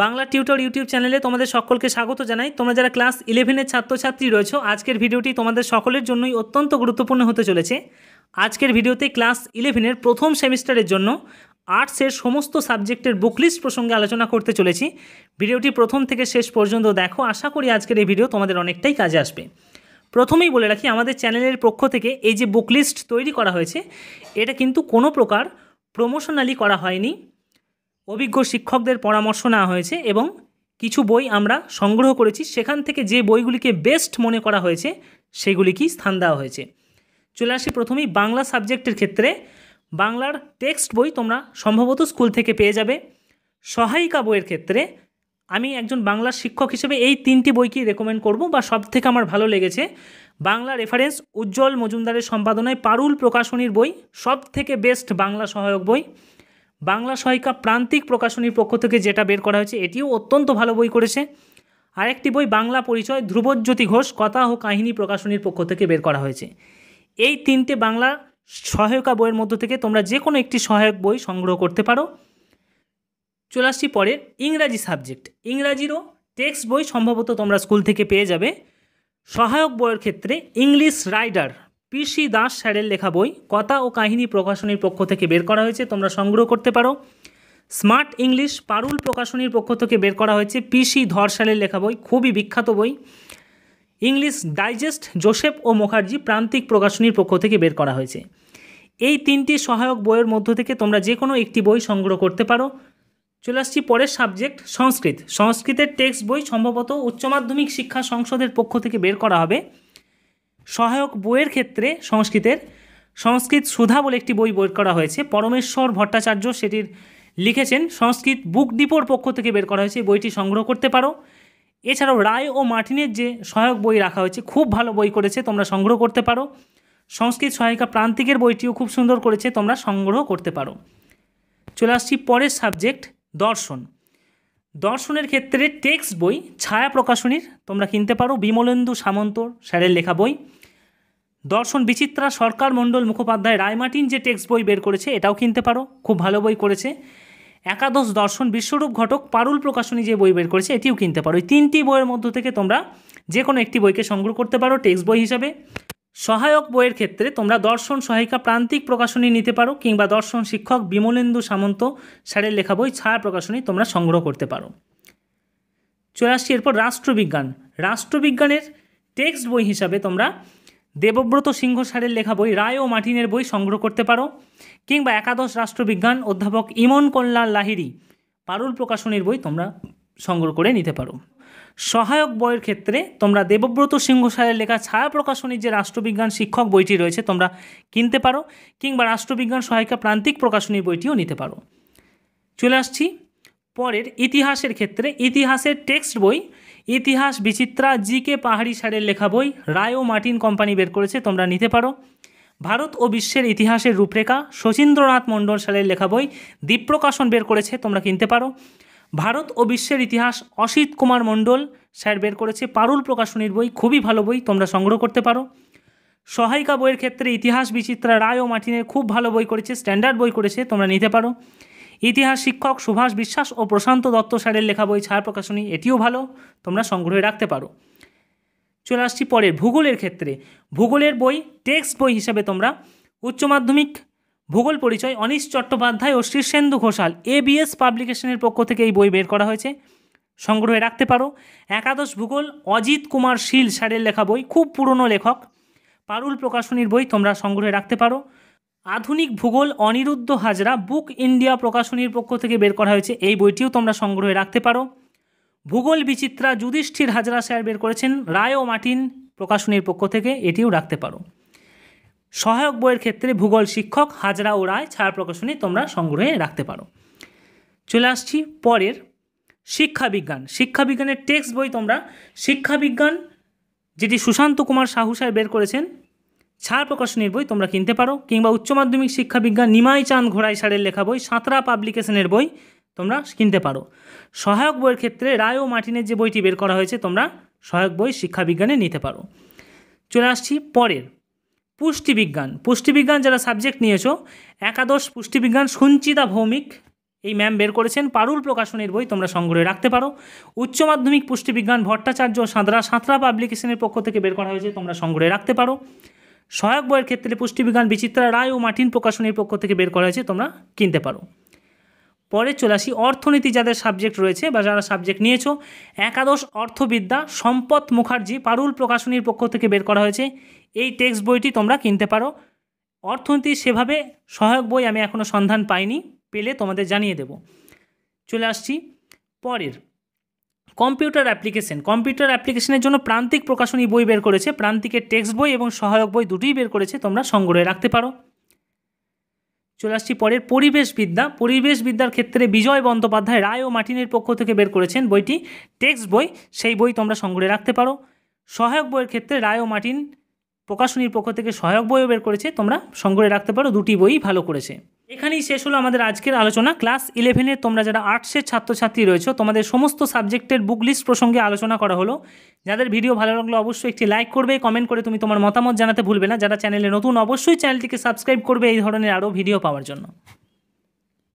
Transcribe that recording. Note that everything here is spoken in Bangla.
বাংলা টিউটর ইউটিউব চ্যানেলে তোমাদের সকলকে স্বাগত জানাই। তোমরা যারা ক্লাস 11-এর ছাত্রছাত্রী রয়েছো, আজকের ভিডিওটি তোমাদের সকলের জন্যই অত্যন্ত গুরুত্বপূর্ণ হতে চলেছে। আজকের ভিডিওতে ক্লাস 11-এর প্রথম সেমিস্টারের জন্য আর্টসের সমস্ত সাবজেক্টের বুকলিস্ট প্রসঙ্গে আলোচনা করতে চলেছি। ভিডিওটি প্রথম থেকে শেষ পর্যন্ত দেখো, আশা করি আজকের এই ভিডিও তোমাদের অনেকটাই কাজে আসবে। প্রথমেই বলে রাখি, আমাদের চ্যানেলের পক্ষ থেকে এই যে বুকলিস্ট তৈরি করা হয়েছে, এটা কিন্তু কোনো প্রকার প্রমোশনালি করা হয়নি। অভিজ্ঞ শিক্ষকদের পরামর্শ নেওয়া হয়েছে এবং কিছু বই আমরা সংগ্রহ করেছি, সেখান থেকে যে বইগুলিকে বেস্ট মনে করা হয়েছে সেগুলিকেই স্থান দেওয়া হয়েছে। চলে আসি প্রথমেই বাংলা সাবজেক্টের ক্ষেত্রে। বাংলার টেক্সট বই তোমরা সম্ভবত স্কুল থেকে পেয়ে যাবে। সহায়িকা বইয়ের ক্ষেত্রে আমি একজন বাংলা শিক্ষক হিসেবে এই তিনটি বইকেই রেকমেন্ড করব, বা সব থেকে আমার ভালো লেগেছে বাংলা রেফারেন্স উজ্জ্বল মজুমদারের সম্পাদনায় পারুল প্রকাশনীর বই, সব থেকে বেস্ট বাংলা সহায়ক বই। বাংলা সহায়িকা প্রান্তিক প্রকাশনীর পক্ষ থেকে যেটা বের করা হয়েছে, এটিও অত্যন্ত ভালো বই করেছে। আরেকটি বই বাংলা পরিচয় ধ্রুবজ্যোতি ঘোষ কথা ও কাহিনী প্রকাশনীর পক্ষ থেকে বের করা হয়েছে। এই তিনটে বাংলা সহায়িকা বইয়ের মধ্য থেকে তোমরা যে কোনো একটি সহায়ক বই সংগ্রহ করতে পারো। চলে আসছি পরের ইংরাজি সাবজেক্ট। ইংরাজিরও টেক্সট বই সম্ভবত তোমরা স্কুল থেকে পেয়ে যাবে। সহায়ক বইয়ের ক্ষেত্রে ইংলিশ রাইডার পিসি দাস স্যারের লেখা বই কথা ও কাহিনী প্রকাশনীর পক্ষ থেকে বের করা হয়েছে, তোমরা সংগ্রহ করতে পারো। স্মার্ট ইংলিশ পারুল প্রকাশনীর পক্ষ থেকে বের করা হয়েছে পিসি ধর স্যারের লেখা বই, খুবই বিখ্যাত বই। ইংলিশ ডাইজেস্ট জোসেফ ও মুখার্জি প্রান্তিক প্রকাশনীর পক্ষ থেকে বের করা হয়েছে। এই তিনটি সহায়ক বইয়ের মধ্য থেকে তোমরা যে কোনো একটি বই সংগ্রহ করতে পারো। চলে আসছি পরের সাবজেক্ট সংস্কৃত। সংস্কৃতের টেক্সট বই সম্ভবত উচ্চ মাধ্যমিক শিক্ষা সংসদের পক্ষ থেকে বের করা হবে। সহায়ক বইয়ের ক্ষেত্রে সংস্কৃত সুধা বলে একটি বই বের করা হয়েছে, পরমেশ্বর ভট্টাচার্য সেটির লিখেছেন। সংস্কৃত বুক ডিপোর পক্ষ থেকে বের করা হয়েছে, বইটি সংগ্রহ করতে পারো। এছাড়াও রায় ও মার্টিনের যে সহায়ক বই রাখা হয়েছে, খুব ভালো বই করেছে, তোমরা সংগ্রহ করতে পারো। সংস্কৃত সহায়িকা প্রান্তিকের বইটিও খুব সুন্দর করেছে, তোমরা সংগ্রহ করতে পারো। চলে আসছি পরের সাবজেক্ট দর্শন। দর্শনের ক্ষেত্রে টেক্সট বই ছায়া প্রকাশনীর তোমরা কিনতে পারো, বিমলেন্দু সামন্ত স্যারের লেখা বই। দর্শন বিচিত্রা সরকার মণ্ডল মুখোপাধ্যায় রায়মার্টিন যে টেক্সট বই বের করেছে, এটাও কিনতে পারো, খুব ভালো বই করেছে। একাদশ দর্শন বিশ্বরূপ ঘটক পারুল প্রকাশনী যে বই বের করেছে, এটিও কিনতে পারো। এই তিনটি বইয়ের মধ্য থেকে তোমরা যে কোনো একটি বইকে সংগ্রহ করতে পারো টেক্সট বই হিসাবে। সহায়ক বইয়ের ক্ষেত্রে তোমরা দর্শন সহায়িকা প্রান্তিক প্রকাশনী নিতে পারো, কিংবা দর্শন শিক্ষক বিমলেন্দু সামন্ত স্যারের লেখা বই ছায়া প্রকাশনী তোমরা সংগ্রহ করতে পারো। চলে আসছি এরপর রাষ্ট্রবিজ্ঞান। রাষ্ট্রবিজ্ঞানের টেক্সট বই হিসাবে তোমরা দেবব্রত সিংহ স্যারের লেখা বই রায় ও মার্টিনের বই সংগ্রহ করতে পারো, কিংবা একাদশ রাষ্ট্রবিজ্ঞান অধ্যাপক ইমন কল্যাণ লাহিড়ী পারুল প্রকাশনীর বই তোমরা সংগ্রহ করে নিতে পারো। সহায়ক বইয়ের ক্ষেত্রে তোমরা দেবব্রত সিংহ স্যারের লেখা ছায়া প্রকাশনীর যে রাষ্ট্রবিজ্ঞান শিক্ষক বইটি রয়েছে তোমরা কিনতে পারো, কিংবা রাষ্ট্রবিজ্ঞান সহায়িকা প্রান্তিক প্রকাশনীর বইটিও নিতে পারো। চলে আসছি পরের ইতিহাসের ক্ষেত্রে। ইতিহাসের টেক্সট বই ইতিহাস বিচিত্রা জি.কে. পাহাড়ি স্যারের লেখা বই রায় ও মার্টিন কোম্পানি বের করেছে, তোমরা নিতে পারো। ভারত ও বিশ্বের ইতিহাসের রূপরেখা শচীন্দ্রনাথ মণ্ডল স্যারের লেখা বই দ্বীপ প্রকাশন বের করেছে, তোমরা কিনতে পারো। ভারত ও বিশ্বের ইতিহাস অসিত কুমার মণ্ডল স্যার বের করেছে, পারুল প্রকাশনীর বই, খুবই ভালো বই, তোমরা সংগ্রহ করতে পারো। সহায়িকা বইয়ের ক্ষেত্রে ইতিহাস বিচিত্রা রায় ও মার্টিনের খুব ভালো বই করেছে, স্ট্যান্ডার্ড বই করেছে, তোমরা নিতে পারো। ইতিহাস শিক্ষক সুভাষ বিশ্বাস ও প্রশান্ত দত্ত স্যারের লেখা বই ছায়া প্রকাশনী, এটিও ভালো, তোমরা সংগ্রহে রাখতে পারো। চলে আসছি পরের ভূগোলের ক্ষেত্রে। ভূগোলের বই টেক্সট বই হিসাবে তোমরা উচ্চ মাধ্যমিক ভূগোল পরিচয় অনিশ চট্টোপাধ্যায় ও শীর্ষেন্দু ঘোষাল ABS পাবলিকেশনের পক্ষ থেকে এই বই বের করা হয়েছে, সংগ্রহে রাখতে পারো। একাদশ ভূগোল অজিত কুমার শীল স্যারের লেখা বই, খুব পুরনো লেখক, পারুল প্রকাশনীর বই তোমরা সংগ্রহে রাখতে পারো। আধুনিক ভূগোল অনিরুদ্ধ হাজরা বুক ইন্ডিয়া প্রকাশনীর পক্ষ থেকে বের করা হয়েছে, এই বইটিও তোমরা সংগ্রহে রাখতে পারো। ভূগোল বিচিত্রা যুধিষ্ঠির হাজরা স্যার বের করেছেন রায় ও মার্টিন প্রকাশনীর পক্ষ থেকে, এটিও রাখতে পারো। সহায়ক বইয়ের ক্ষেত্রে ভূগোল শিক্ষক হাজরা ও রায় ছায়া প্রকাশনী তোমরা সংগ্রহে রাখতে পারো। চলে আসছি পরের শিক্ষাবিজ্ঞান। শিক্ষাবিজ্ঞানের টেক্সট বই তোমরা শিক্ষাবিজ্ঞান যেটি সুশান্ত কুমার সাহু স্যার বের করেছেন ছায়া প্রকাশনীর বই তোমরা কিনতে পারো, কিংবা উচ্চ মাধ্যমিক শিক্ষাবিজ্ঞান নিমাই চাঁদ ঘোড়াই স্যারের লেখা বই সাঁতরা পাবলিকেশনের বই তোমরা কিনতে পারো। সহায়ক বইয়ের ক্ষেত্রে রায় ও মার্টিনের যে বইটি বের করা হয়েছে তোমরা সহায়ক বই শিক্ষাবিজ্ঞানে নিতে পারো। চলে আসছি পরের পুষ্টিবিজ্ঞান। পুষ্টিবিজ্ঞান যারা সাবজেক্ট নিয়েছো, একাদশ পুষ্টিবিজ্ঞান সঞ্চিতা ভৌমিক এই ম্যাম বের করেছেন। পারুল প্রকাশনীর বই তোমরা সংগ্রহে রাখতে পারো। উচ্চ মাধ্যমিক পুষ্টিবিজ্ঞান ভট্টাচার্য সাঁতরা পাবলিকেশনের পক্ষ থেকে বের করা হয়েছে, তোমরা সংগ্রহে রাখতে পারো। সহায়ক বইয়ের ক্ষেত্রে পুষ্টিবিজ্ঞান বিচিত্রা রায় ও মার্টিন প্রকাশনীর পক্ষ থেকে বের করা হয়েছে, তোমরা কিনতে পারো। পরে চলে আসি অর্থনীতি যাদের সাবজেক্ট রয়েছে বা যারা সাবজেক্ট নিয়েছো, একাদশ অর্থবিদ্যা সম্পদ মুখার্জি পারুল প্রকাশনীর পক্ষ থেকে বের করা হয়েছে, এই টেক্সট বইটি তোমরা কিনতে পারো। অর্থনীতি সেভাবে সহায়ক বই আমি এখনও সন্ধান পাইনি, পেলে তোমাদের জানিয়ে দেব। চলে আসছি পরের কম্পিউটার অ্যাপ্লিকেশনের জন্য প্রান্তিক প্রকাশনী বই বের করেছে। প্রান্তিকের টেক্সট বই এবং সহায়ক বই দুটোই বের করেছে, তোমরা সংগ্রহে রাখতে পারো। চলে আসছি পরের পরিবেশবিদ্যার ক্ষেত্রে বিজয় বন্দ্যোপাধ্যায় রায় ও মার্টিনের পক্ষ থেকে বের করেছেন বইটি টেক্সট বই, সেই বই তোমরা সংগ্রহে রাখতে পারো। সহায়ক বইয়ের ক্ষেত্রে রায় ও মার্টিন প্রকাশনীর পক্ষ থেকে সহায়ক বইও বের করেছে, তোমরা সংগ্রহে রাখতে পারো, দুটি বই ভালো করেছে। এখানেই শেষ হলো আমাদের আজকের আলোচনা। ক্লাস 11-এর তোমরা যারা আর্টসের ছাত্রছাত্রী রয়েছে, তোমাদের সমস্ত সাবজেক্টের বুক লিস্ট প্রসঙ্গে আলোচনা করা হলো। যাদের ভিডিও ভালো লাগলো অবশ্যই একটি লাইক করবে, কমেন্ট করে তুমি তোমার মতামত জানাতে ভুলবে না। যারা চ্যানেলে নতুন অবশ্যই চ্যানেলটিকে সাবস্ক্রাইব করবে এই ধরনের আরও ভিডিও পাওয়ার জন্য।